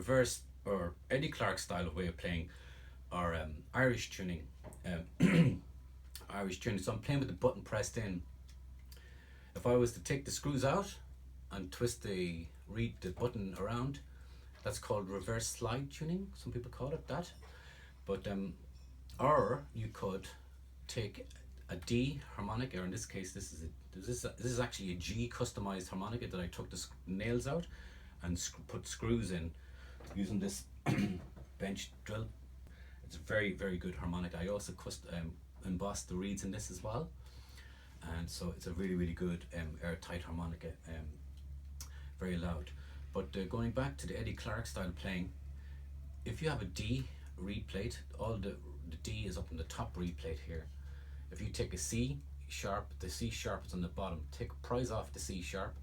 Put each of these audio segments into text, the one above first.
reverse or Eddie Clarke style of way of playing, or Irish tuning. Irish tuning. So I'm playing with the button pressed in. If I was to take the screws out and twist the button around, that's called reverse slide tuning. Some people call it that. But or you could take a D harmonica, or in this case, this is actually a G customized harmonica that I took the nails out and put screws in using this bench drill. It's a very, very good harmonica. I also embossed the reeds in this as well, and so it's a really, really good airtight harmonica, very loud. But going back to the Eddie Clarke style playing, if you have a D reed plate, all the D is up in the top reed plate here. If you take a C sharp, the C sharp is on the bottom. Prise off the C sharp,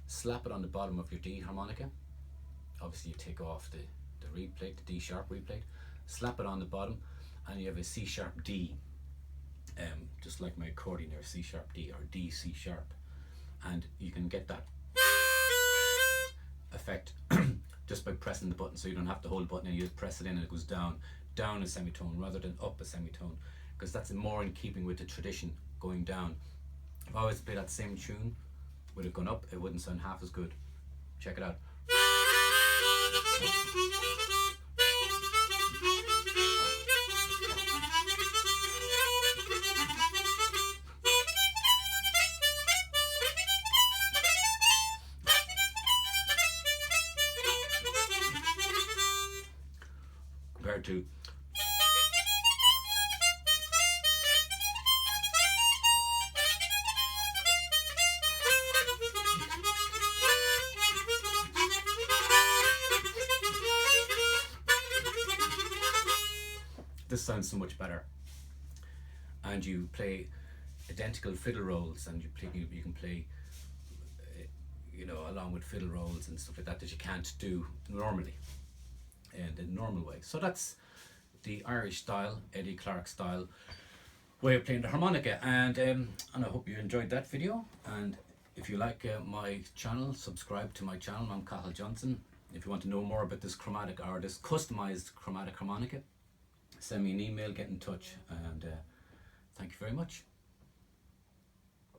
slap it on the bottom of your D harmonica. Obviously you take off the reed plate, the D sharp reed plate, slap it on the bottom, and you have a C sharp D, just like my accordion there, C sharp D or D C sharp. And you can get that effect just by pressing the button, so you don't have to hold the button and you just press it in and it goes down a semitone rather than up a semitone, because that's more in keeping with the tradition, going down. If I was to play that same tune with it going up, it wouldn't sound half as good. Check it out. Compared to this sounds so much better. And you play identical fiddle rolls, and you can play along with fiddle rolls and stuff like that you can't do normally in the normal way. So that's the Irish style, Eddie Clarke style way of playing the harmonica, and I hope you enjoyed that video. And if you like my channel, subscribe to my channel. I'm Cathal Johnson. If you want to know more about this chromatic or this customized chromatic harmonica, send me an email, get in touch, and thank you very much.